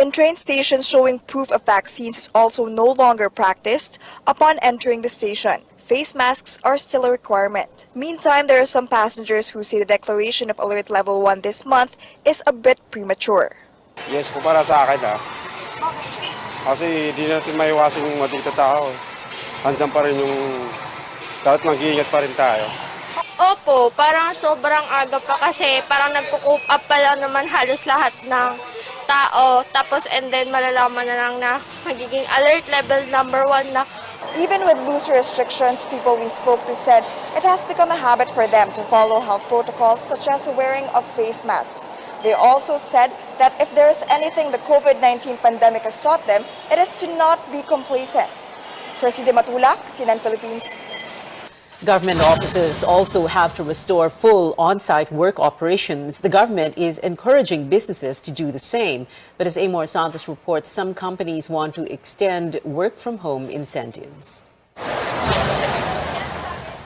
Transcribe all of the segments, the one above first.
In train stations, showing proof of vaccines is also no longer practiced upon entering the station. Face masks are still a requirement. Meantime, there are some passengers who say the declaration of Alert Level 1 this month is a bit premature. Yes, kumpara sa akin Kasi di natin maiwasan yung madaling tao. Andiyan pa rin yung dapat mag-iingat pa rin tayo. Opo, parang sobrang aga pa kasi parang nagko-cope up pa lang naman halos lahat ng tao. Tapos and then malalaman na lang na magiging alert level number 1 na. Even with looser restrictions, people we spoke to said it has become a habit for them to follow health protocols such as wearing of face masks. They also said that if there is anything the COVID-19 pandemic has taught them, it is to not be complacent. Chrissy De Matulak, CNN Philippines. Government offices also have to restore full on-site work operations. The government is encouraging businesses to do the same. But as Amor Santos reports, some companies want to extend work-from-home incentives.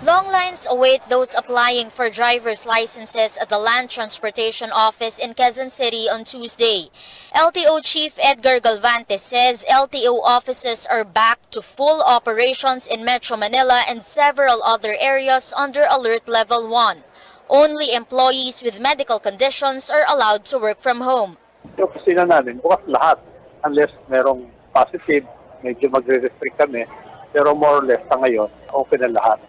Long lines await those applying for driver's licenses at the Land Transportation Office in Quezon City on Tuesday. LTO Chief Edgar Galvante says LTO offices are back to full operations in Metro Manila and several other areas under Alert Level 1. Only employees with medical conditions are allowed to work from home. Yung opisina namin, bukas lahat. Unless merong positive, medyo magre-restrict kami. Pero more or less sa ngayon, open na lahat.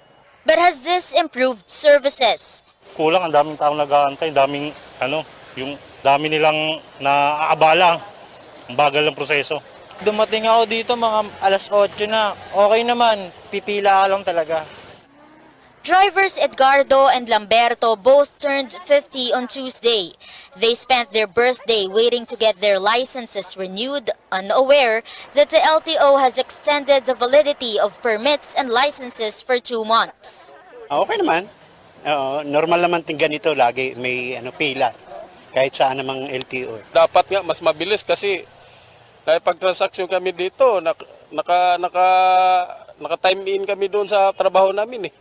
But has this improved services? Kulang, ang daming taong nag-aantay, yung dami nilang naaabala, ang bagal ng proseso. Dumating ako dito mga alas 8 na, okay naman, pipila ka lang talaga. Drivers Edgardo and Lamberto both turned 50 on Tuesday. They spent their birthday waiting to get their licenses renewed, unaware that the LTO has extended the validity of permits and licenses for 2 months. Okay naman. Normal naman ting ganito, lagi may pila kahit saan namang LTO. Dapat nga mas mabilis kasi pag-transaction kami dito, naka-time in kami doon sa trabaho namin .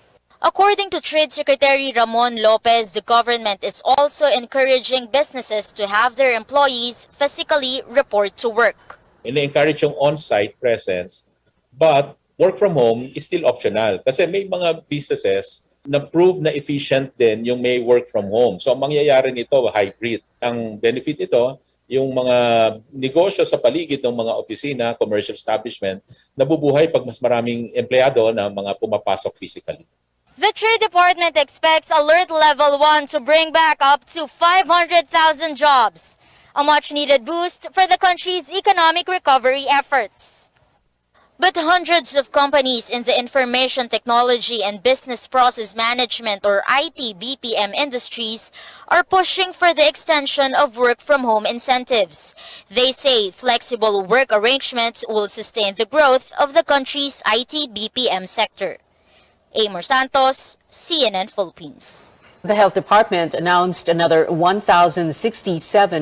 According to Trade Secretary Ramon Lopez, the government is also encouraging businesses to have their employees physically report to work. Ina-encourage yung on-site presence, but work from home is still optional. Kasi may mga businesses na prove na efficient din yung may work from home. So ang mangyayari nito, hybrid. Ang benefit nito, yung mga negosyo sa paligid ng mga opisina, commercial establishment, nabubuhay pag mas maraming empleyado na mga pumapasok physically. The Trade Department expects Alert Level 1 to bring back up to 500,000 jobs, a much-needed boost for the country's economic recovery efforts. But hundreds of companies in the information technology and business process management or IT BPM industries are pushing for the extension of work-from-home incentives. They say flexible work arrangements will sustain the growth of the country's IT BPM sector. Amor Santos, CNN Philippines. The Health Department announced another 1,067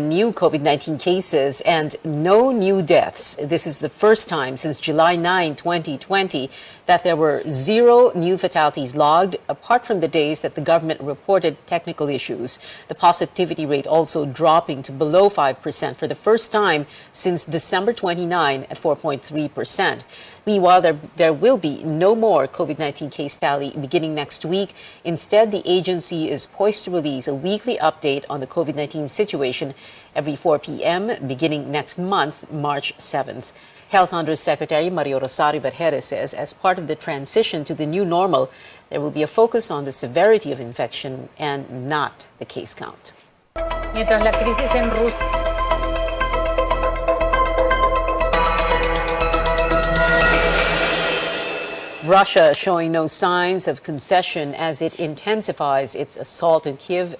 new COVID-19 cases and no new deaths. This is the first time since July 9, 2020, that there were 0 new fatalities logged, apart from the days that the government reported technical issues. The positivity rate also dropping to below 5% for the first time since December 29 at 4.3%. Meanwhile, there will be no more COVID-19 case tally beginning next week. Instead, the agency is poised to release a weekly update on the COVID-19 situation every 4 p.m. beginning next month, March 7th. Health Undersecretary Mario Rosario Vergere says as part of the transition to the new normal, there will be a focus on the severity of infection and not the case count. Mientras la crisis en Rusia. Russia showing no signs of concession as it intensifies its assault in Kiev,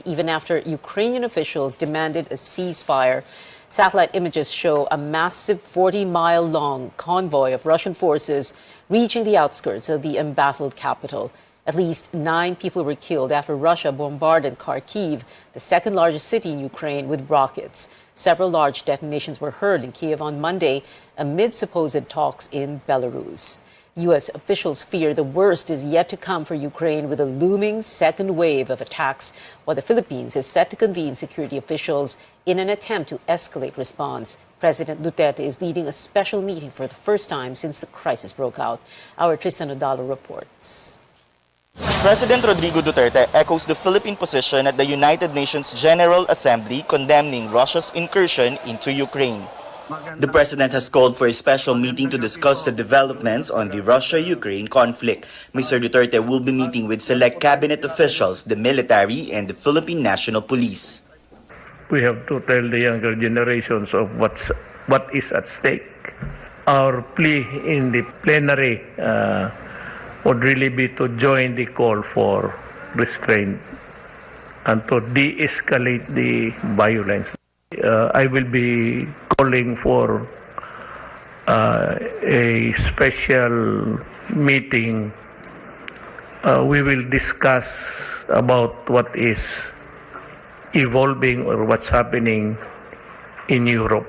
even after Ukrainian officials demanded a ceasefire. Satellite images show a massive 40-mile-long convoy of Russian forces reaching the outskirts of the embattled capital. At least 9 people were killed after Russia bombarded Kharkiv, the second largest city in Ukraine, with rockets. Several large detonations were heard in Kiev on Monday amid supposed talks in Belarus. U.S. officials fear the worst is yet to come for Ukraine with a looming second wave of attacks, while the Philippines is set to convene security officials in an attempt to escalate response. President Duterte is leading a special meeting for the first time since the crisis broke out. Our Tristan Odalo reports. President Rodrigo Duterte echoes the Philippine position at the United Nations General Assembly condemning Russia's incursion into Ukraine. The president has called for a special meeting to discuss the developments on the Russia-Ukraine conflict. Mr. Duterte will be meeting with select cabinet officials, the military, and the Philippine National Police. We have to tell the younger generations of what is at stake. Our plea in the plenary would really be to join the call for restraint and to de-escalate the violence. I will be calling for a special meeting. We will discuss about what is evolving or what's happening in Europe.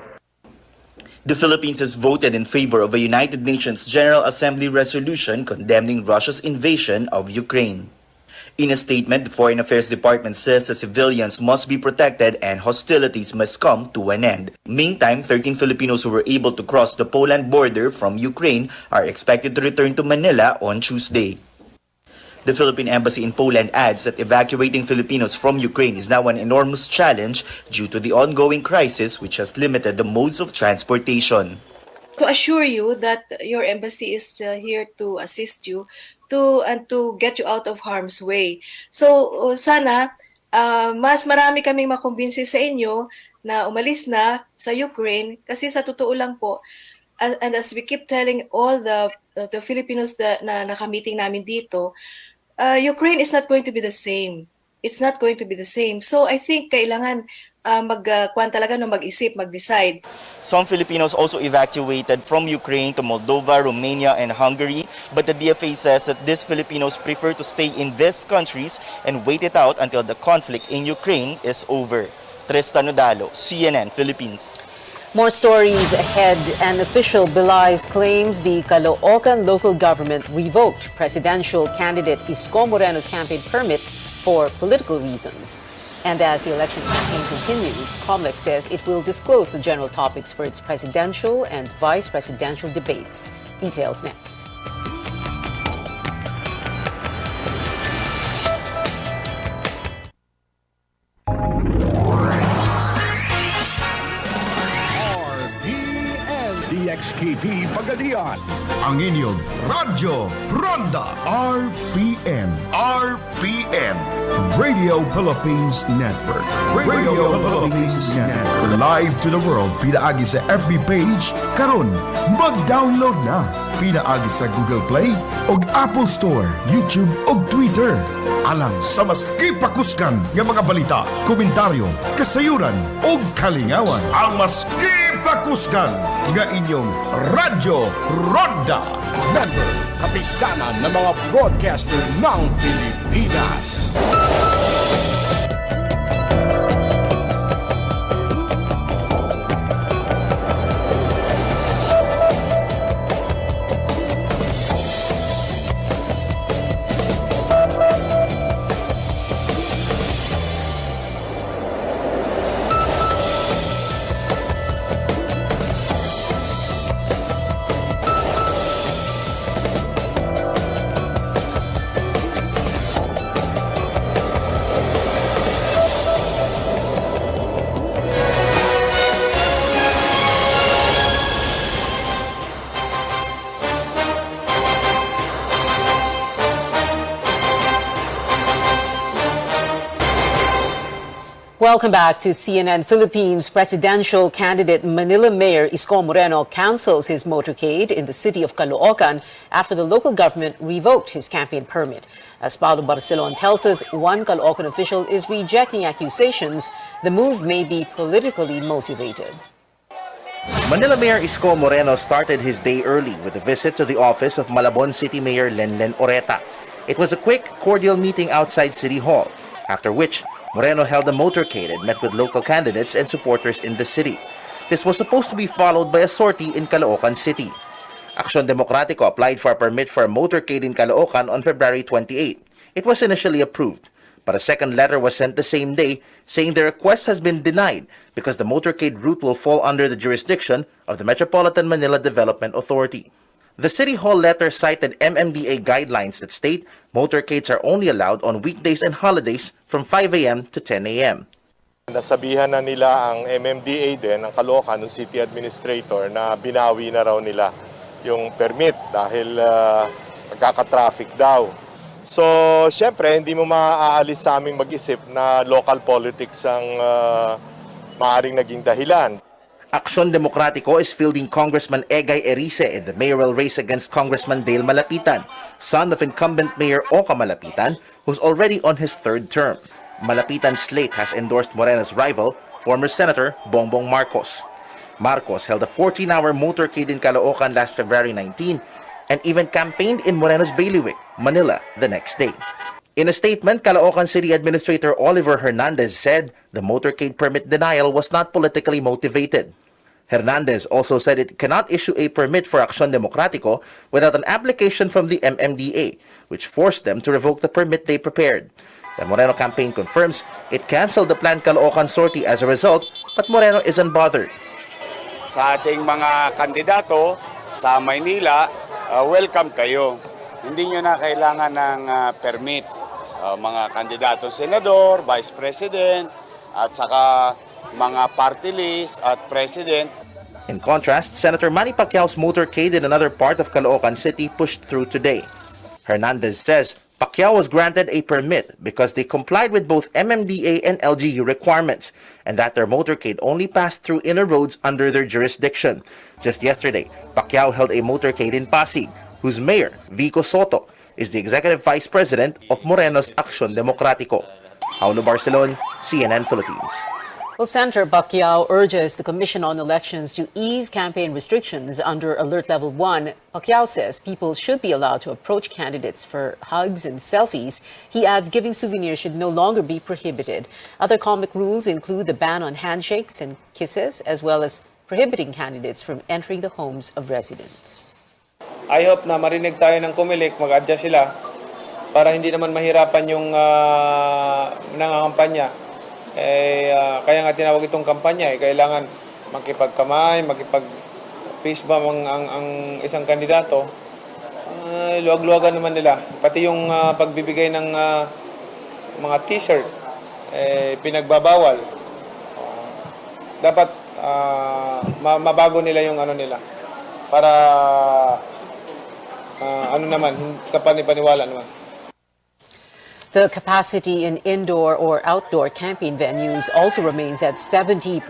The Philippines has voted in favor of a United Nations General Assembly resolution condemning Russia's invasion of Ukraine. In a statement, the Foreign Affairs Department says the civilians must be protected and hostilities must come to an end. Meantime, 13 Filipinos who were able to cross the Poland border from Ukraine are expected to return to Manila on Tuesday. The Philippine Embassy in Poland adds that evacuating Filipinos from Ukraine is now an enormous challenge due to the ongoing crisis which has limited the modes of transportation. To assure you that your embassy is here to assist you and to get you out of harm's way. So sana mas marami kaming makumbinsi sa inyo na umalis na sa Ukraine kasi sa totoo lang po, and as we keep telling all the Filipinos na nakamiting namin dito, Ukraine is not going to be the same. It's not going to be the same. So I think kailangan mag-isip, mag-decide. Some Filipinos also evacuated from Ukraine to Moldova, Romania, and Hungary, but the DFA says that these Filipinos prefer to stay in these countries and wait it out until the conflict in Ukraine is over. Tristan Odalo, CNN, Philippines. More stories ahead. An official belies claims the Caloocan local government revoked presidential candidate Isko Moreno's campaign permit for political reasons. And as the election campaign continues, COMELEC says it will disclose the general topics for its presidential and vice presidential debates. Details next. DXKP Pagadian, ang inyong Radyo Ronda RPN. RPN, Radio Philippines Network. Radio Philippines Network. Live to the world, pinaagi sa FB page, karon mag-download na. Pinaagi sa Google Play o Apple Store, YouTube o Twitter. Alang sa mas kipakuskan ng mga balita, komentaryo, kasayuran o kalingawan. Ang mas kipakuskan nga inyong Radyo Ronda. Member, kapisanan ng mga broadcaster ng Pilipinas. Welcome back to CNN. Philippines presidential candidate Manila Mayor Isko Moreno cancels his motorcade in the city of Caloocan after the local government revoked his campaign permit. As Paulo Barcelon tells us, one Caloocan official is rejecting accusations the move may be politically motivated. Manila Mayor Isko Moreno started his day early with a visit to the office of Malabon City Mayor Lenlen Oreta. It was a quick, cordial meeting outside City Hall, after which Moreno held a motorcade and met with local candidates and supporters in the city. This was supposed to be followed by a sortie in Caloocan City. Aksyon Demokratiko applied for a permit for a motorcade in Caloocan on February 28. It was initially approved, but a second letter was sent the same day saying the request has been denied because the motorcade route will fall under the jurisdiction of the Metropolitan Manila Development Authority. The City Hall letter cited MMDA guidelines that state motorcades are only allowed on weekdays and holidays from 5 a.m. to 10 a.m. Nasabihan na nila ang MMDA din, ang Caloocan, ng City Administrator, na binawi na raw nila yung permit dahil magkaka-traffic daw. So, syempre, hindi mo maaalis sa aming mag-isip na local politics ang maaaring naging dahilan. Aksyon Demokratiko is fielding Congressman Egay Erice in the mayoral race against Congressman Dale Malapitan, son of incumbent Mayor Oka Malapitan, who's already on his third term. Malapitan's slate has endorsed Moreno's rival, former Senator Bongbong Marcos. Marcos held a 14-hour motorcade in Caloocan last February 19 and even campaigned in Moreno's bailiwick, Manila, the next day. In a statement, Caloocan City Administrator Oliver Hernandez said the motorcade permit denial was not politically motivated. Hernandez also said it cannot issue a permit for Aksyon Demokratiko without an application from the MMDA, which forced them to revoke the permit they prepared. The Moreno campaign confirms it canceled the planned Caloocan sortie as a result, but Moreno is unbothered. Sa ating mga kandidato sa Maynila, welcome kayo. Hindi nyo na kailangan ng permit. Mga kandidato senador, vice president, at saka mga party list at president. In contrast, Senator Manny Pacquiao's motorcade in another part of Caloocan City pushed through today. Hernandez says Pacquiao was granted a permit because they complied with both MMDA and LGU requirements, and that their motorcade only passed through inner roads under their jurisdiction. Just yesterday, Pacquiao held a motorcade in Pasig, whose mayor, Vico Soto, is the executive vice president of Moreno's Aksyon Demokratiko. Paulo Barcelon, CNN Philippines. Well, Senator Pacquiao urges the Commission on Elections to ease campaign restrictions under Alert Level 1. Pacquiao says people should be allowed to approach candidates for hugs and selfies. He adds giving souvenirs should no longer be prohibited. Other COMELEC rules include the ban on handshakes and kisses, as well as prohibiting candidates from entering the homes of residents. I hope na marinig tayo ng COMELEC, mag-adjust sila para hindi naman mahirapan yung nangangampanya. Kaya nga tinawag itong kampanya, kailangan makipagkamay, makipag-peace bomb ang isang kandidato. Luwag-luwagan naman nila. Pati yung pagbibigay ng mga t-shirt, pinagbabawal. Dapat mabago nila yung ano nila para kapani-paniwala naman. The capacity in indoor or outdoor campaign venues also remains at 70%,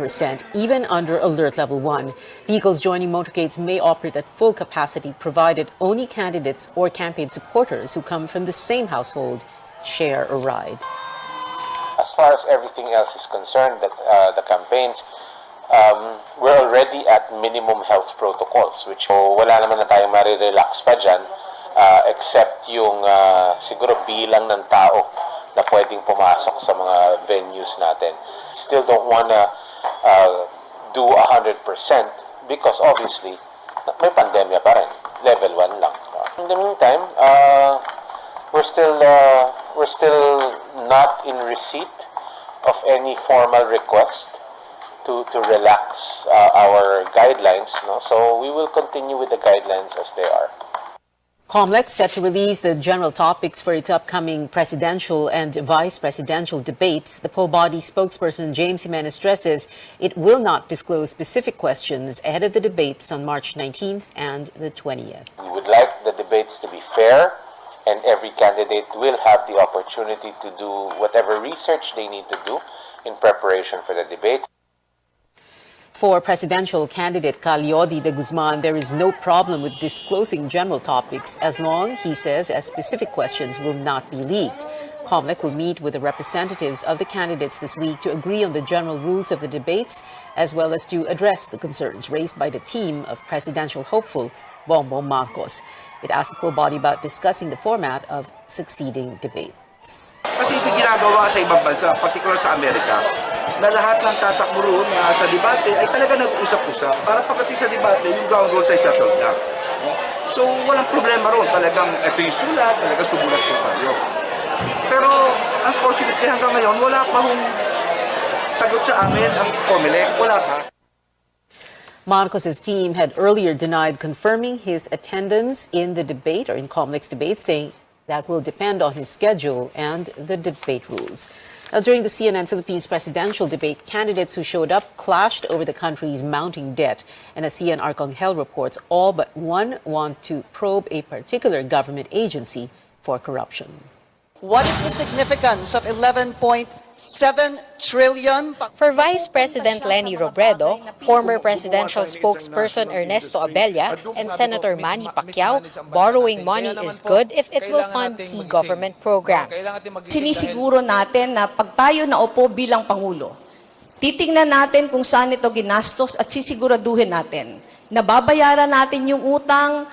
even under Alert Level 1. Vehicles joining motorcades may operate at full capacity, provided only candidates or campaign supporters who come from the same household share a ride. As far as everything else is concerned, the campaigns, we're already at minimum health protocols, which wala naman na tayong marirelax pa dyan. Except yung siguro bilang ng tao na pwedeng pumasok sa mga venues natin. Still don't wanna do 100% because obviously may pandemya pa rin. Level 1 lang. In the meantime, we're still not in receipt of any formal request to relax our guidelines. No? So we will continue with the guidelines as they are. COMELEC set to release the general topics for its upcoming presidential and vice presidential debates. The poll body spokesperson James Jimenez stresses it will not disclose specific questions ahead of the debates on March 19th and the 20th. We would like the debates to be fair, and every candidate will have the opportunity to do whatever research they need to do in preparation for the debates. For presidential candidate Calyodi de Guzman, there is no problem with disclosing general topics as long, he says, as specific questions will not be leaked. COMELEC will meet with the representatives of the candidates this week to agree on the general rules of the debates, as well as to address the concerns raised by the team of presidential hopeful Bongbong Marcos. It asked the poll body about discussing the format of succeeding debates. Kasi ito ginagawa sa ibang bansa, particular sa Amerika. na lahat ng tatakbo roon sa debate ay talaga nag-usap-usap para pagdating sa debate, yung ground rules ay settled na. So, walang problema roon. Talagang ito yung sulat, talagang sumulat po tayo. Pero, unfortunately, hanggang ngayon, wala pa hong sagot sa amin ang COMELEC. Wala pa. Marcos's team had earlier denied confirming his attendance in the debate or in COMELEC's debate, saying that will depend on his schedule and the debate rules. Now, during the CNN Philippines presidential debate, candidates who showed up clashed over the country's mounting debt. And as CN Arcangel reports, all but one want to probe a particular government agency for corruption. What is the significance of 11.7 trillion? For Vice President Leni Robredo, former presidential spokesperson Ernesto Abella, and Senator Manny Pacquiao, borrowing money is good if it will fund key government programs. Sinisiguro natin na pag tayo naupo bilang Pangulo, titingnan natin kung saan ito ginastos at sisiguraduhin natin na babayaran natin yung utang,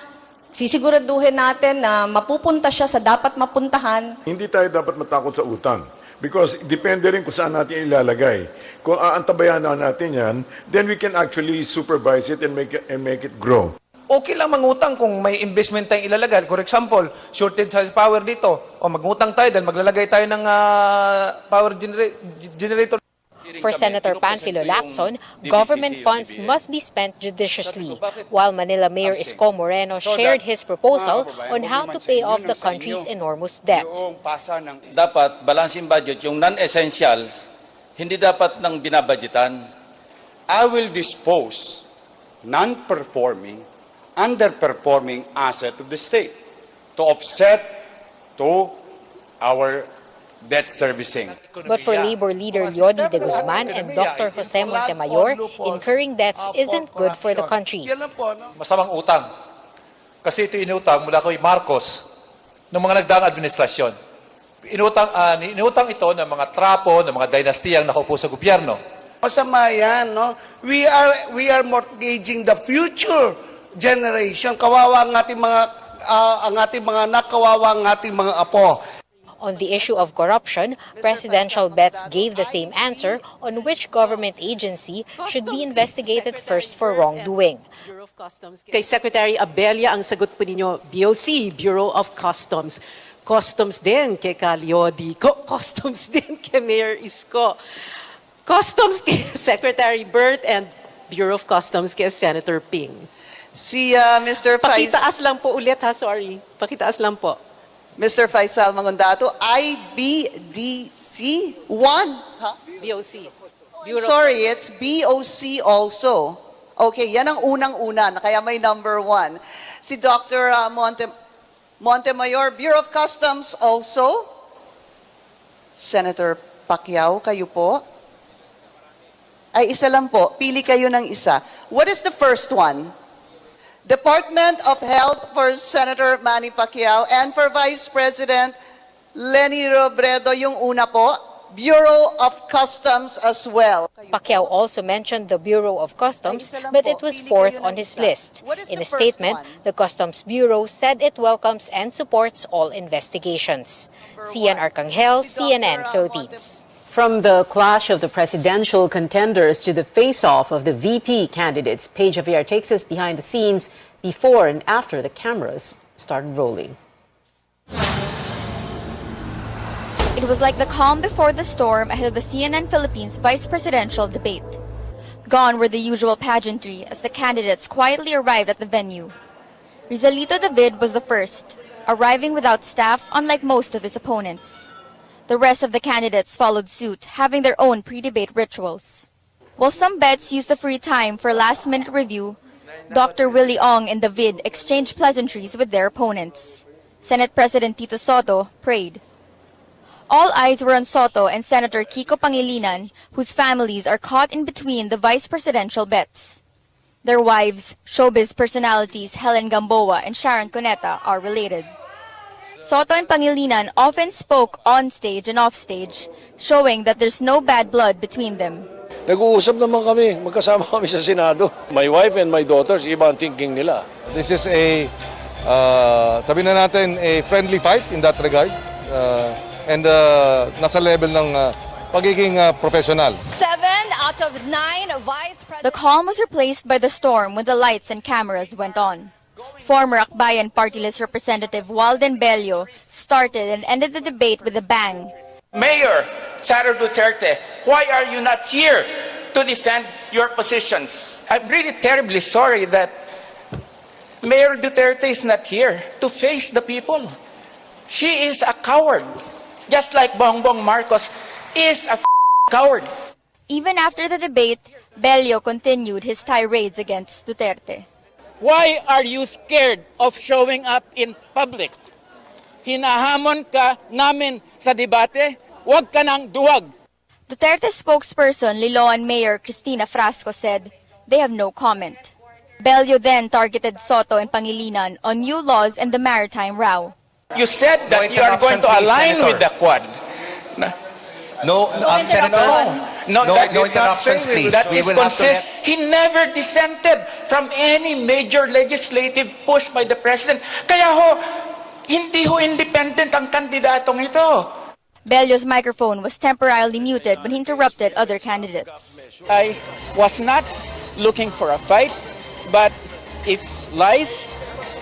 sisiguraduhin natin na mapupunta siya sa dapat mapuntahan. Hindi tayo dapat matakot sa utang because depende rin kung saan natin ilalagay. Kung aantabayan na natin yan, then we can actually supervise it and make it grow. Okay lang mangutang kung may investment tayong ilalagay. For example, shortage sa power dito. O magutang tayo dahil maglalagay tayo ng power generator. For Senator Panfilo Lacson, government funds must be spent judiciously, while Manila Mayor Isko Moreno shared his proposal on how to pay off the country's enormous debt. Dapat balancing budget, yung non-essentials, hindi dapat nang binabudgetan. I will dispose non-performing, underperforming asset of the state to offset to our debt servicing. But for Labor leader Yodi de Guzman and Dr. Jose Montemayor, incurring debts isn't good for the country. Masamang utang. Kasi ito inutang mula kay Marcos ng mga nagdaang administrasyon. Inutang ito ng mga trapo, ng mga dynastiyang nakaupo sa gobyerno. Masama yan, no? We are mortgaging the future generation. Kawawa ang ating mga anak, kawawa ang ating mga apo. On the issue of corruption, Presidential Bets gave the same answer on which government agency should be investigated first for wrongdoing. Kay Secretary Abella, ang sagot po ninyo, BOC, Bureau of Customs. Customs din kay Calyodi. Customs din kay Mayor Isko. Customs kay Secretary Bert and Bureau of Customs kay Senator Ping. Si Mr. Pakitaas lang po ulit ha, sorry. Pakitaas lang po. Mr. Faisal Mangundato, IBDC 1. Huh? BOC. Sorry, it's BOC also. Okay, yan ang unang-una, kaya may number 1. Si Dr. Montemayor, Bureau of Customs also. Senator Pacquiao, kayo po. Ay, isa lang po. Pili kayo ng isa. What is the first one? Department of Health for Senator Manny Pacquiao and for Vice President Leni Robredo, yung una po. Bureau of Customs as well. Pacquiao also mentioned the Bureau of Customs, but it was fourth on his list. In a statement, the Customs Bureau said it welcomes and supports all investigations. CN Arcangel, CNN Philippines. From the clash of the presidential contenders to the face-off of the VP candidates, Paige Javier takes us behind the scenes before and after the cameras started rolling. It was like the calm before the storm ahead of the CNN Philippines vice presidential debate. Gone were the usual pageantry as the candidates quietly arrived at the venue. Rizalito David was the first, arriving without staff unlike most of his opponents. The rest of the candidates followed suit, having their own pre-debate rituals. While some bets used the free time for last-minute review, Dr. Willie Ong and David exchanged pleasantries with their opponents. Senate President Tito Soto prayed. All eyes were on Soto and Senator Kiko Pangilinan, whose families are caught in between the vice presidential bets. Their wives, showbiz personalities Helen Gamboa and Sharon Cuneta, are related. Soto and Pangilinan often spoke on stage and off stage, showing that there's no bad blood between them. Nag-uusap naman kami, magkasama kami sa Senado. My wife and my daughters, iba ang thinking nila. This is a, sabihin na natin, a friendly fight in that regard. And nasa level ng pagiging professional. 7 out of 9 vice presidents. The calm was replaced by the storm when the lights and cameras went on. Former Akbayan Party List Representative Walden Bello started and ended the debate with a bang. Mayor Sara Duterte, why are you not here to defend your positions? I'm really terribly sorry that Mayor Duterte is not here to face the people. She is a coward, just like Bongbong Marcos is a coward. Even after the debate, Bello continued his tirades against Duterte. Why are you scared of showing up in public? Hinahamon ka namin sa debate, huwag ka nang duwag. Duterte spokesperson Liloan Mayor Cristina Frasco said they have no comment. Bello then targeted Soto and Pangilinan on new laws and the maritime row. You said that you are going to align with the Quad. Senator. No, No that interruptions, please. That We is will have to consist. He never dissented from any major legislative push by the President. Kaya hindi independent ang kandidatong ito. Bello's microphone was temporarily muted when he interrupted other candidates. I was not looking for a fight, but if lies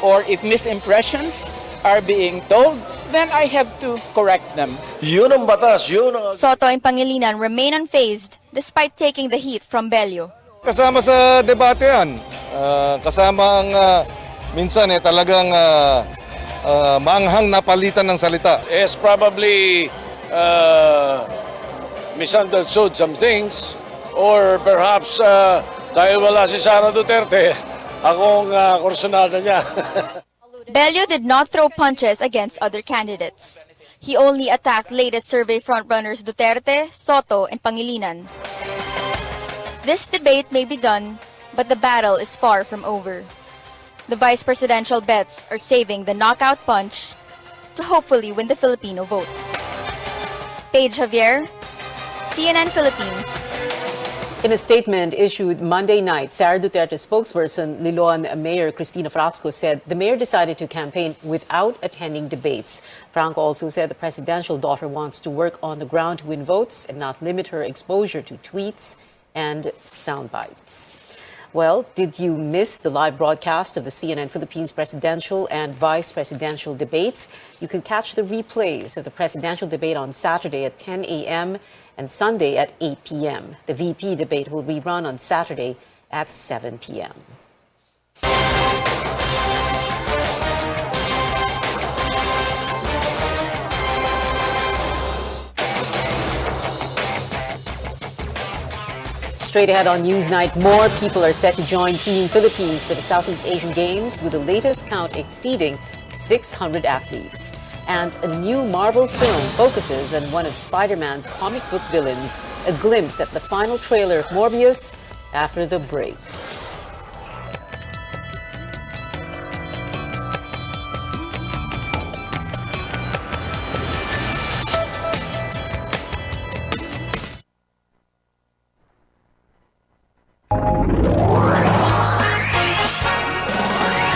or if misimpressions are being told, then I have to correct them. Yun ang batas, yun ang... Soto and Pangilinan remain unfazed despite taking the heat from Bello. Kasama sa debate yan. Kasama ang minsan talagang manghang na palitan ng salita. Is probably misunderstood some things or perhaps dahil wala si Sara Duterte, akong kursunada niya. Bello did not throw punches against other candidates. He only attacked latest survey frontrunners Duterte, Soto, and Pangilinan. This debate may be done, but the battle is far from over. The vice presidential bets are saving the knockout punch to hopefully win the Filipino vote. Paige Javier, CNN Philippines. In a statement issued Monday night, Sara Duterte spokesperson Liloan Mayor Cristina Frasco said the mayor decided to campaign without attending debates. Franco also said the presidential daughter wants to work on the ground to win votes and not limit her exposure to tweets and sound bites. Well, did you miss the live broadcast of the CNN Philippines presidential and vice presidential debates? You can catch the replays of the presidential debate on Saturday at 10 a.m. and Sunday at 8 p.m. The VP debate will rerun on Saturday at 7 p.m. Straight ahead on Newsnight, more people are set to join Team Philippines for the Southeast Asian Games, with the latest count exceeding 600 athletes. And a new Marvel film focuses on one of Spider-Man's comic book villains. A glimpse at the final trailer of Morbius after the break.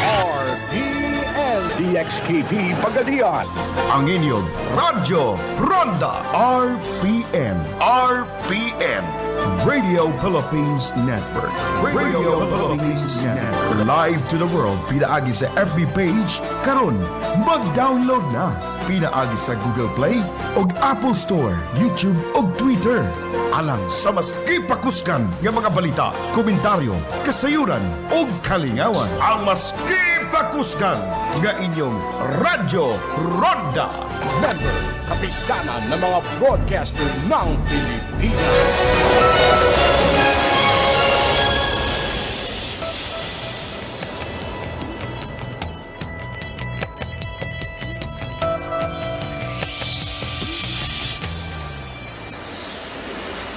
RPN DXKP Pagadian. Ang inyong Radyo Ronda. RPN. RPN. Radio Philippines Network. Radio Philippines Network. Live to the world. Pinaagi sa FB page. Karon, mag-download na. Pinaagi sa Google Play o Apple Store, YouTube o Twitter. Alang sa mas kipakuskan ng mga balita, komentaryo, kasayuran o kalingawan. Ang mas kipakuskan ng inyong Radyo Ronda. Member, kapisanan ng mga broadcaster ng Pilipinas.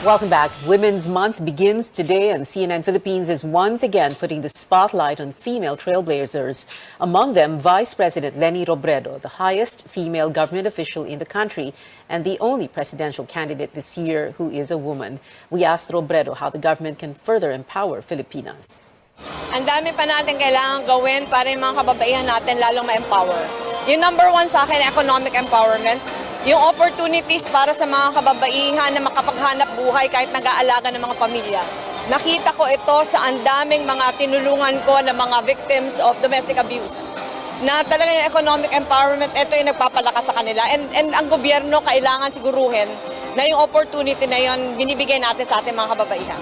Welcome back. Women's Month begins today, and CNN Philippines is once again putting the spotlight on female trailblazers. Among them, Vice President Leni Robredo, the highest female government official in the country and the only presidential candidate this year who is a woman. We asked Robredo how the government can further empower Filipinas. Ang dami pa natin kailangan gawin para yung mga kababaihan natin lalong ma-empower. Yung number one sa akin, economic empowerment. yung opportunities para sa mga kababaihan na makapaghanap buhay kahit nag-aalaga ng mga pamilya. Nakita ko ito sa andaming mga tinulungan ko na mga victims of domestic abuse. Na talaga yung economic empowerment, ito yung nagpapalakas sa kanila. And ang gobyerno kailangan siguruhin na yung opportunity na yun binibigay natin sa ating mga kababaihan.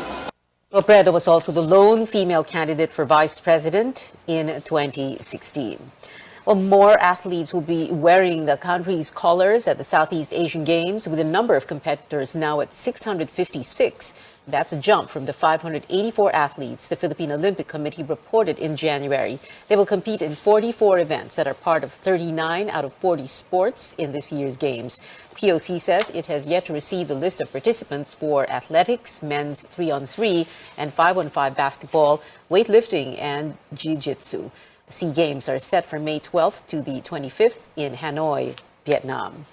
Robredo was also the lone female candidate for vice president in 2016. Well, more athletes will be wearing the country's colors at the Southeast Asian Games, with the number of competitors now at 656. That's a jump from the 584 athletes the Philippine Olympic Committee reported in January. They will compete in 44 events that are part of 39 out of 40 sports in this year's Games. POC says it has yet to receive the list of participants for athletics, men's 3-on-3 and 5-on-5 basketball, weightlifting, and jiu-jitsu. The SEA Games are set for May 12th to the 25th in Hanoi, Vietnam.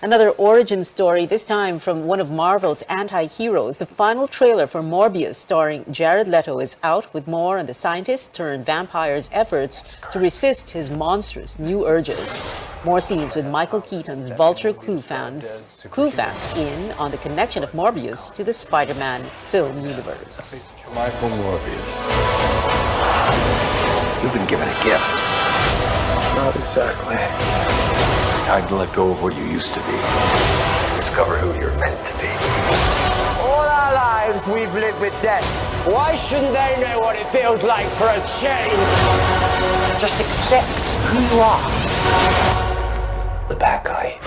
Another origin story, this time from one of Marvel's anti-heroes. The final trailer for Morbius, starring Jared Leto, is out, with more on the scientist-turned-vampire's efforts to resist his monstrous new urges. More scenes with Michael Keaton's Vulture Clue fans in on the connection of Morbius to the Spider-Man film universe. Michael Morbius. You've been given a gift. Not exactly. Time to let go of what you used to be. Discover who you're meant to be. All our lives we've lived with death. Why shouldn't they know what it feels like for a change? Just accept who you are. The bad guy.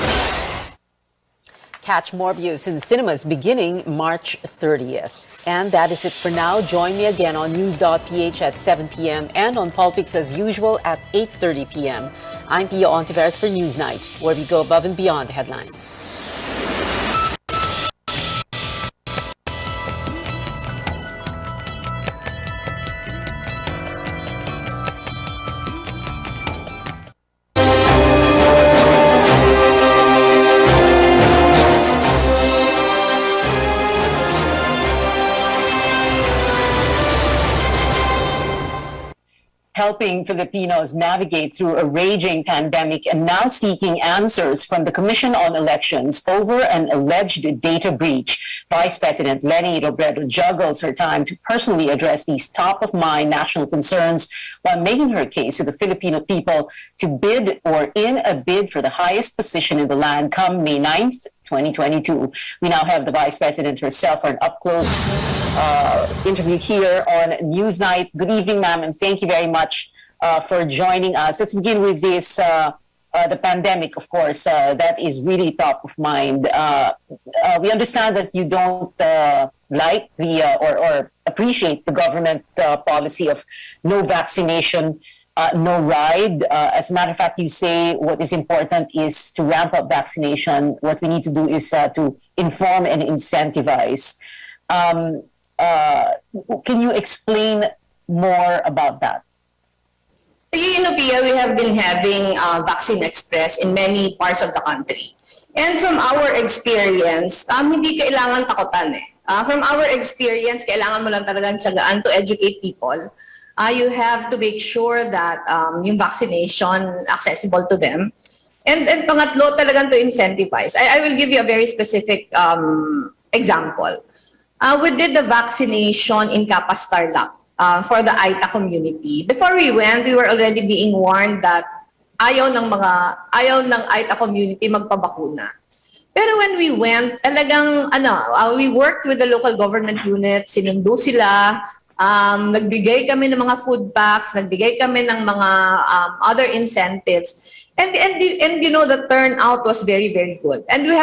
Catch Morbius in cinemas beginning March 30th. And that is it for now. Join me again on news.ph at 7 p.m. and on Politics as usual at 8:30 p.m. I'm Pia Ontiveros for Newsnight, where we go above and beyond the headlines. Helping Filipinos navigate through a raging pandemic and now seeking answers from the Commission on Elections over an alleged data breach. Vice President Leni Robredo juggles her time to personally address these top-of-mind national concerns while making her case to the Filipino people to bid or in a bid for the highest position in the land come May 9th, 2022. We now have the Vice President herself for an up-close interview here on Newsnight. Good evening, ma'am, and thank you very much for joining us. Let's begin with this, the pandemic, of course, that is really top of mind. We understand that you don't like the or appreciate the government policy of no vaccination, no ride. As a matter of fact, you say what is important is to ramp up vaccination. What we need to do is to inform and incentivize. Can you explain more about that? You know, Pia, we have been having Vaccine Express in many parts of the country. And from our experience, hindi kailangan takutan eh. From our experience, kailangan mo lang talagang tiyagaan to educate people. You have to make sure that yung vaccination accessible to them. And pangatlo, talagang to incentivize. I will give you a very specific example. We did the vaccination in Kapas Tarlac for the Aita community. Before we went, we were already being warned that ayaw ng Aita community magpabakuna. Pero when we went, talagang we worked with the local government unit, sinundo sila, nagbigay kami ng mga food packs, nagbigay kami ng mga other incentives. And you know, the turnout was very, very good. And we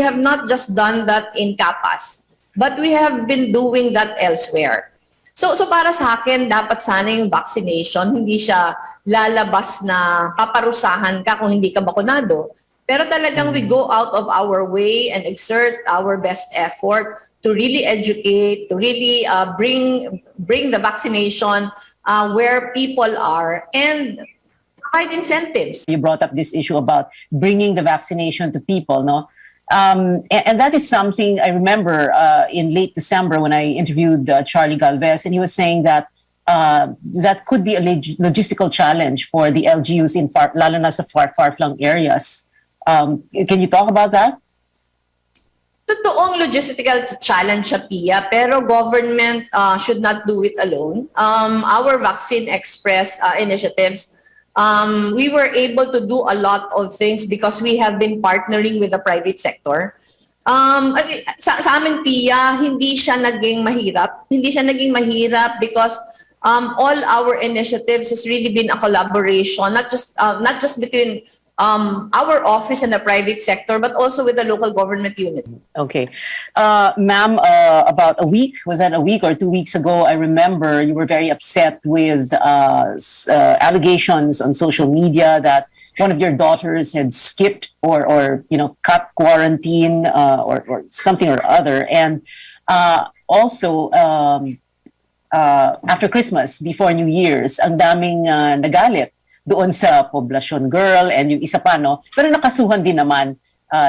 have not just done that in Kapas, but we have been doing that elsewhere. So para sa akin, dapat sana yung vaccination, hindi siya lalabas na paparusahan ka kung hindi ka bakunado. Pero talagang we go out of our way and exert our best effort to really educate, to really bring the vaccination where people are and provide incentives. You brought up this issue about bringing the vaccination to people, no? And that is something I remember in late December when I interviewed Charlie Galvez, and he was saying that that could be a logistical challenge for the LGUs in lalo na sa far-flung areas. Can you talk about that? Totoong logistical challenge siya, Pia, pero government should not do it alone. Our Vaccine Express initiatives, we were able to do a lot of things because we have been partnering with the private sector. Sa amin, Pia, hindi siya naging mahirap. Hindi siya naging mahirap because all our initiatives has really been a collaboration, not just between our office and the private sector, but also with the local government unit. Okay. Ma'am, about a week, was that a week or 2 weeks ago, I remember you were very upset with allegations on social media that one of your daughters had skipped or cut quarantine or something or other. And also, after Christmas, before New Year's, ang daming nagalit doon sa Poblacion Girl and yung isa pa, no? Pero nakasuhan din naman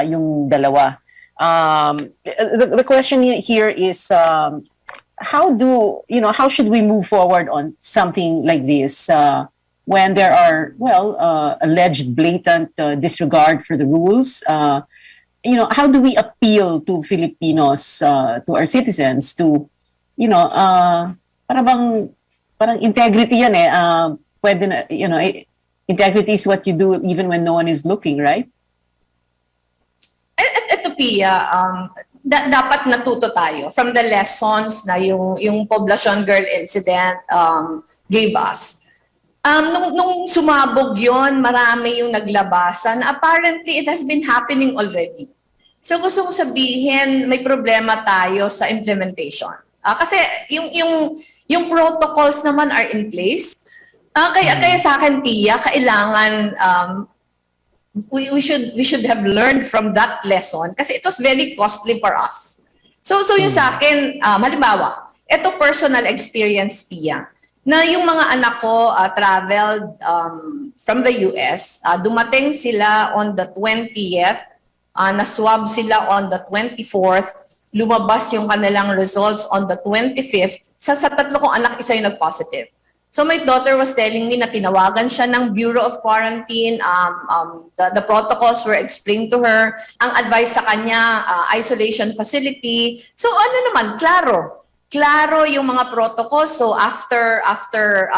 yung dalawa. The question here is, how should we move forward on something like this when there are, alleged blatant disregard for the rules? How do we appeal to Filipinos, to our citizens to, parang integrity yan eh. Pwede na, integrity is what you do even when no one is looking, right? Ito, Pia, dapat natuto tayo from the lessons na yung Poblacion Girl incident gave us. Nung sumabog yon, marami yung naglabasan. Apparently, it has been happening already. So gusto kong sabihin, may problema tayo sa implementation. Kasi yung protocols naman are in place. Kaya sa akin, Pia, kailangan we should have learned from that lesson kasi it was very costly for us. So yung sa akin, halimbawa, ito personal experience, Pia, na yung mga anak ko traveled from the US, dumating sila on the 20th, na-swab sila on the 24th, lumabas yung kanilang results on the 25th. Sa tatlo kong anak, isa yung nag-positive. So my daughter was telling me na tinawagan siya ng Bureau of Quarantine. The protocols were explained to her. Ang advice sa kanya, isolation facility. So klaro yung mga protocols. So after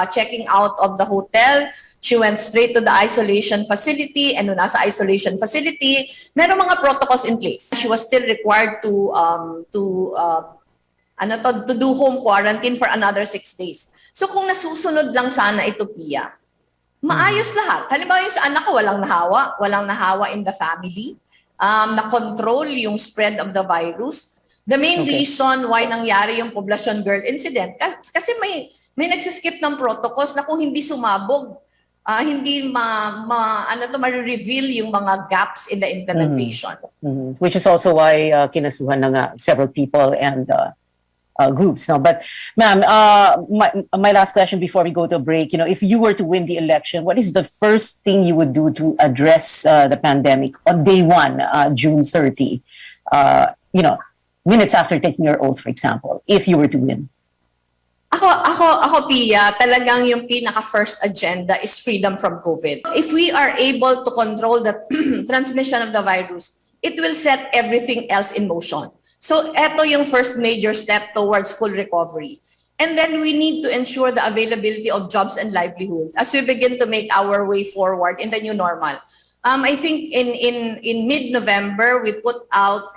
checking out of the hotel, she went straight to the isolation facility. And nung nasa isolation facility, meron mga protocols in place. She was still required to do home quarantine for another 6 days. So kung nasusunod lang sana ito, Pia, maayos lahat. Halimbawa yung sa anak ko, walang nahawa in the family, na-control yung spread of the virus. The main reason why nangyari yung Poblacion Girl incident, kasi may nagsiskip ng protocols na kung hindi sumabog, hindi ma-reveal yung mga gaps in the implementation. Which is also why kinasuhan na nga several people and groups. No, but ma'am, my last question before we go to a break, if you were to win the election, what is the first thing you would do to address the pandemic on day 1, June 30, minutes after taking your oath, for example, if you were to win? Ako, Pia, talagang yung pinaka-first agenda is freedom from COVID. If we are able to control the transmission of the virus, it will set everything else in motion. So, eto yung first major step towards full recovery. And then we need to ensure the availability of jobs and livelihood as we begin to make our way forward in the new normal. I think in mid-November, we put out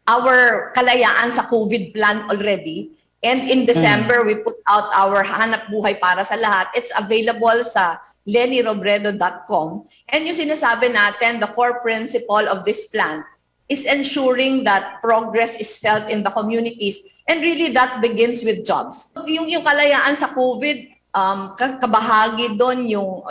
our kalayaan sa COVID plan already. And in December, we put out our Hanap Buhay para sa lahat. It's available sa lennyrobredo.com. And yung sinasabi natin, the core principle of this plan is ensuring that progress is felt in the communities. And really, that begins with jobs. Yung kalayaan sa COVID, kabahagi doon yung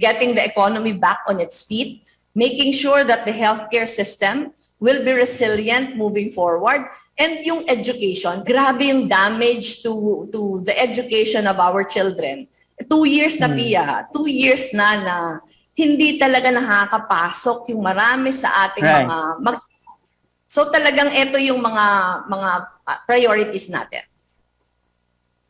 getting the economy back on its feet, making sure that the healthcare system will be resilient moving forward, and yung education. Grabe yung damage to the education of our children. 2 years na, Pia. 2 years na hindi talaga nakakapasok yung marami sa ating mga So talagang ito yung mga priorities natin.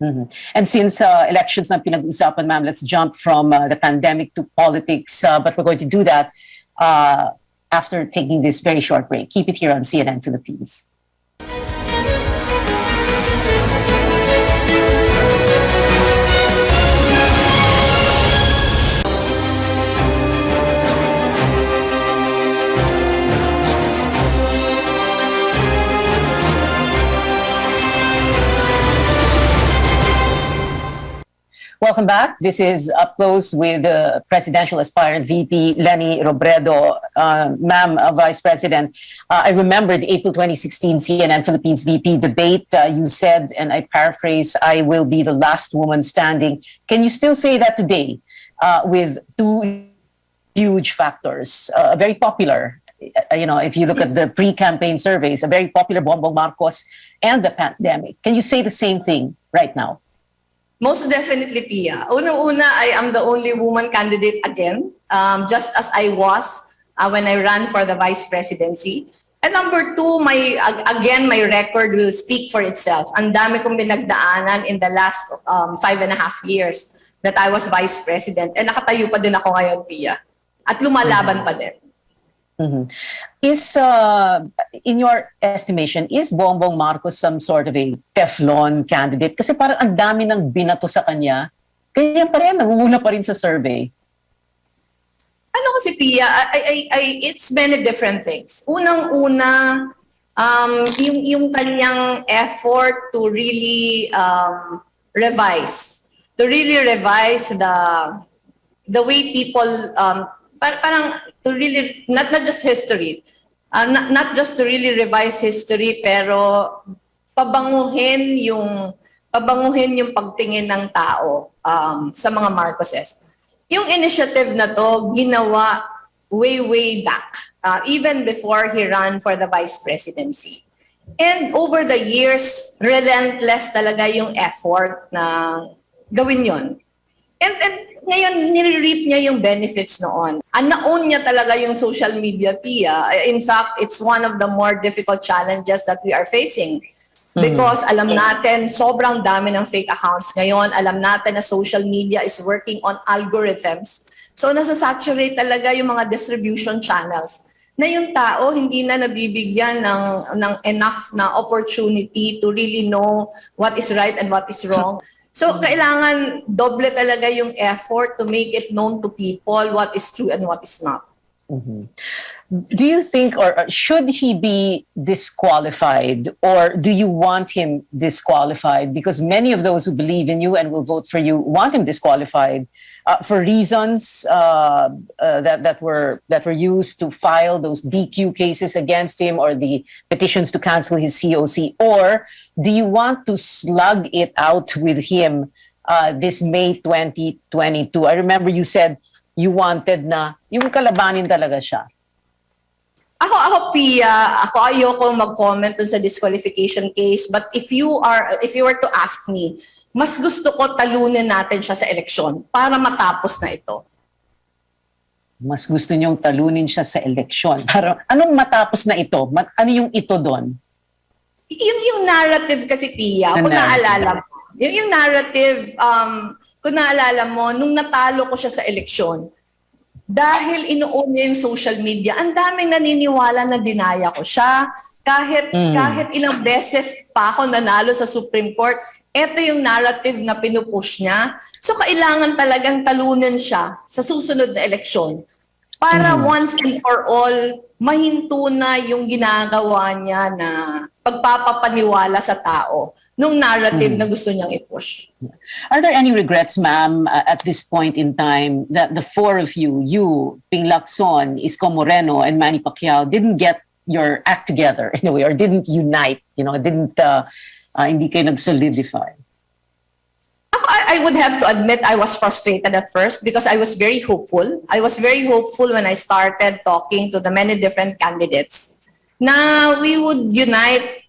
And since elections na pinag-usapan, ma'am, let's jump from the pandemic to politics. But we're going to do that after taking this very short break. Keep it here on CNN Philippines. Welcome back. This is Up Close with presidential aspirant VP Leni Robredo. Ma'am, Vice President, I remember the April 2016 CNN Philippines VP debate. You said, and I paraphrase, "I will be the last woman standing." Can you still say that today with two huge factors? Very popular, if you look at the pre-campaign surveys, a very popular Bongbong Marcos and the pandemic. Can you say the same thing right now? Most definitely, Pia. Unang-una, I am the only woman candidate again, just as I was when I ran for the vice presidency. And number two, my record will speak for itself. Ang dami kong binagdaanan in the last 5.5 years that I was vice president. And nakatayo pa din ako ngayon, Pia. At lumalaban pa din. Is, in your estimation, is Bongbong Marcos some sort of a Teflon candidate? Kasi parang ang dami ng binato sa kanya, kaya pa rin, nangunguna pa rin sa survey. Ano kasi, Pia, it's many different things. Unang-una, yung kanyang effort to really revise the way people parang to really not just history, not just to really revise history, pero pabanguhin yung pagtingin ng tao sa mga Marcoses. Yung initiative na to ginawa way back, even before he ran for the vice presidency. And over the years, relentless talaga yung effort na gawin yon. And ngayon, nire-reap niya yung benefits noon. Naon niya talaga yung social media, Pia. In fact, it's one of the more difficult challenges that we are facing. Because alam natin, sobrang dami ng fake accounts ngayon. Alam natin na social media is working on algorithms. So nasa-saturate talaga yung mga distribution channels na yung tao hindi na nabibigyan ng enough na opportunity to really know what is right and what is wrong. So, kailangan doble talaga yung effort to make it known to people what is true and what is not. Do you think, or should he be disqualified, or do you want him disqualified? Because many of those who believe in you and will vote for you want him disqualified for reasons that were used to file those DQ cases against him, or the petitions to cancel his COC. Or do you want to slug it out with him this May 2022? I remember you said you wanted na yung kalabanin talaga siya. Ako, Pia, ayoko mag-comment dun sa disqualification case, but if you were to ask me, mas gusto ko talunin natin siya sa eleksyon para matapos na ito. Mas gusto niyong talunin siya sa eleksyon. Para, anong matapos na ito? Ano yung ito doon? Yung narrative kasi, Pia, kung naalala mo. Yung narrative, kung naalala mo, nung natalo ko siya sa eleksyon, dahil inuun niya yung social media, ang daming naniniwala na dinaya ko siya. Kahit ilang beses pa ako nanalo sa Supreme Court, ito yung narrative na pinupush niya. So kailangan talagang talunin siya sa susunod na eleksyon para once and for all, mahinto na yung ginagawa niya na pagpapapaniwala sa tao nung narrative na gusto niyang i-push. Are there any regrets, ma'am, at this point in time that the four of you, Ping Lacson, Isko Moreno, and Manny Pacquiao didn't get your act together in a way, or didn't unite, hindi kayo nag-solidify? I would have to admit I was frustrated at first because I was very hopeful. I was very hopeful when I started talking to the many different candidates na we would unite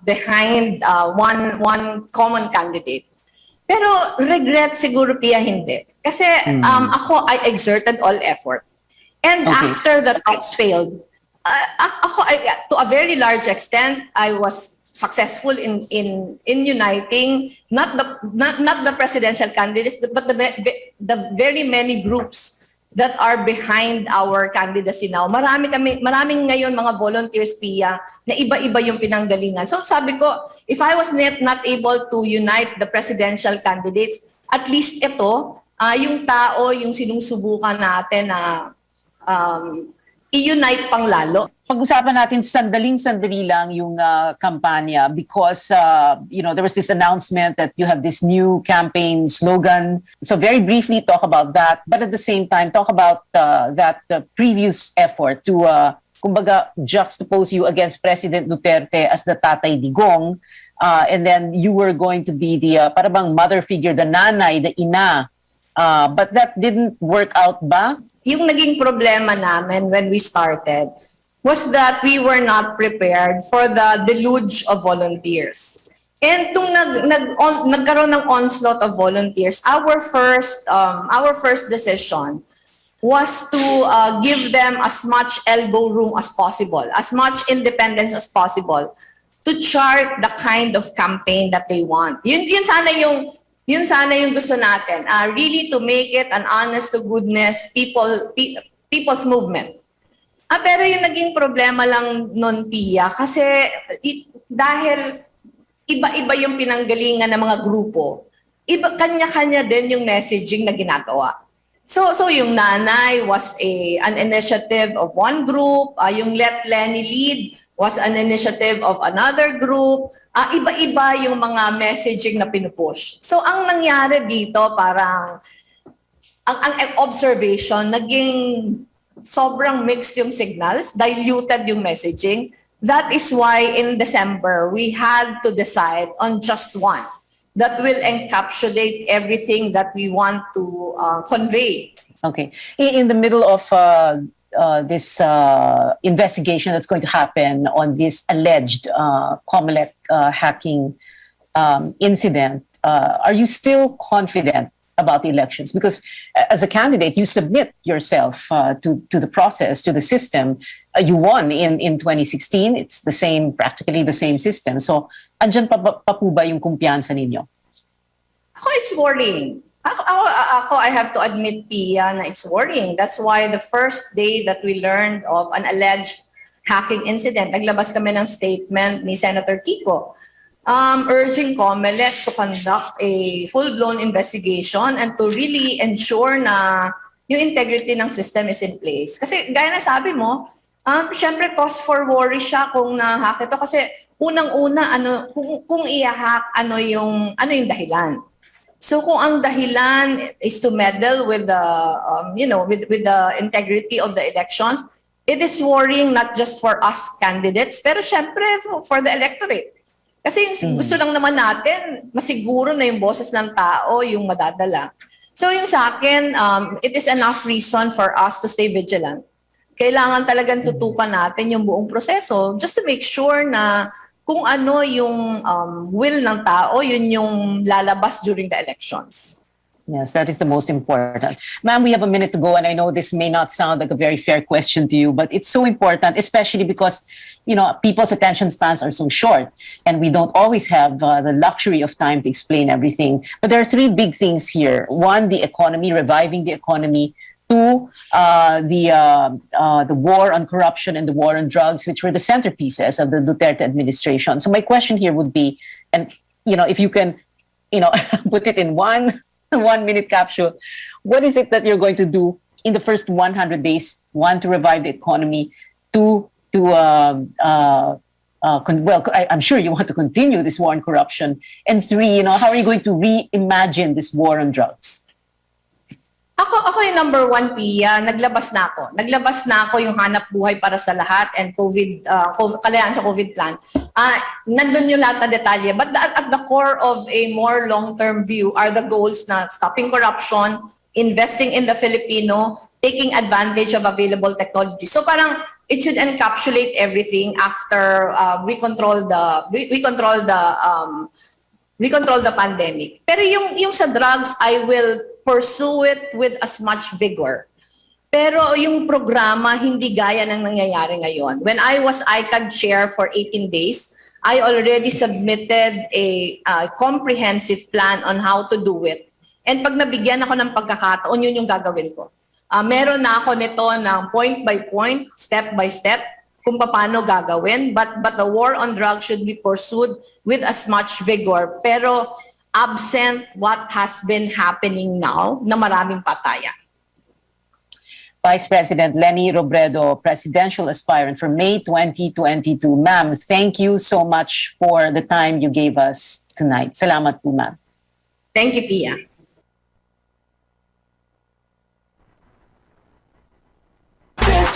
behind one common candidate. Pero regret siguro, Pia, hindi. Kasi ako, I exerted all effort. And after the talks failed, to a very large extent, I was successful in uniting not the presidential candidates, but the very many groups that are behind our candidacy now. Maraming ngayon mga volunteers, Pia, na iba-iba yung pinanggalingan. So sabi ko, if I was not able to unite the presidential candidates, at least ito, yung tao, yung sinusubukan natin na i-unite pang lalo. Pag-usapan natin sandali lang yung kampanya because there was this announcement that you have this new campaign slogan. So very briefly talk about that, but at the same time talk about that previous effort to kumbaga juxtapose you against President Duterte as the Tatay Digong, and then you were going to be the parang mother figure, the nanay, the ina. But that didn't work out ba? Yung naging problema namin when we started was that we were not prepared for the deluge of volunteers. And nung nagkaroon ng onslaught of volunteers, our first decision was to give them as much elbow room as possible, as much independence as possible, to chart the kind of campaign that they want. Yun sana yung gusto natin, really to make it an honest to goodness people's movement. Pero yung naging problema lang nun, Pia, kasi dahil iba-iba yung pinanggalingan ng mga grupo, kanya-kanya din yung messaging na ginagawa. So yung nanay was an initiative of one group, yung Let Lenny Lead was an initiative of another group. Iba-iba yung mga messaging na pinupush. So ang nangyari dito, parang ang observation, naging sobrang mixed yung signals, diluted yung messaging. That is why in December, we had to decide on just one that will encapsulate everything that we want to convey. Okay. In the middle of this investigation that's going to happen on this alleged Comelec hacking incident, are you still confident about the elections? Because as a candidate, you submit yourself to the process, to the system. You won in 2016. It's practically the same system. So, andyan pa po ba yung kumpiyansa ninyo? Ako, it's worrying. Ako, I have to admit, Pia, na it's worrying. That's why the first day that we learned of an alleged hacking incident, naglabas kami ng statement ni Senator Kiko, urging COMELEC to conduct a full-blown investigation and to really ensure na yung integrity ng system is in place. Kasi gaya na sabi mo, syempre cause for worry siya kung na-hack ito kasi unang-una kung i-hack ano yung dahilan. So kung ang dahilan is to meddle with the with the integrity of the elections, it is worrying not just for us candidates pero syempre for the electorate. Kasi yung gusto lang naman natin, masiguro na yung boses ng tao yung madadala. So yung sa akin, it is enough reason for us to stay vigilant. Kailangan talagang tutukan natin yung buong proseso just to make sure na kung ano yung will ng tao, yun yung lalabas during the elections. Yes, that is the most important. Ma'am, we have a minute to go, and I know this may not sound like a very fair question to you, but it's so important, especially because, people's attention spans are so short, and we don't always have the luxury of time to explain everything. But there are three big things here. One, the economy, reviving the economy. Two, the war on corruption and the war on drugs, which were the centerpieces of the Duterte administration. So my question here would be, and if you can, put it in one minute capsule, what is it that you're going to do in the first 100 days? One, to revive the economy. Two, I'm sure you want to continue this war on corruption. And three, how are you going to reimagine this war on drugs? Ako yung number one, Pia, naglabas na ako yung hanap buhay para sa lahat and kalayaan sa COVID plan. Nandun yung lahat na detalye. But at the core of a more long-term view are the goals na stopping corruption, investing in the Filipino, taking advantage of available technology. So parang it should encapsulate everything after we control the pandemic. Pero yung sa drugs, I will pursue it with as much vigor. Pero yung programa, hindi gaya ng nangyayari ngayon. When I was ICAD chair for 18 days, I already submitted a comprehensive plan on how to do it. And pag nabigyan ako ng pagkakataon, yun yung gagawin ko. Meron na ako nito ng point by point, step by step, kung paano gagawin. But the war on drugs should be pursued with as much vigor. Pero absent what has been happening now, na maraming patayan. Vice President Leni Robredo, presidential aspirant for May 2022. Ma'am, thank you so much for the time you gave us tonight. Salamat po, ma'am. Thank you, Pia. This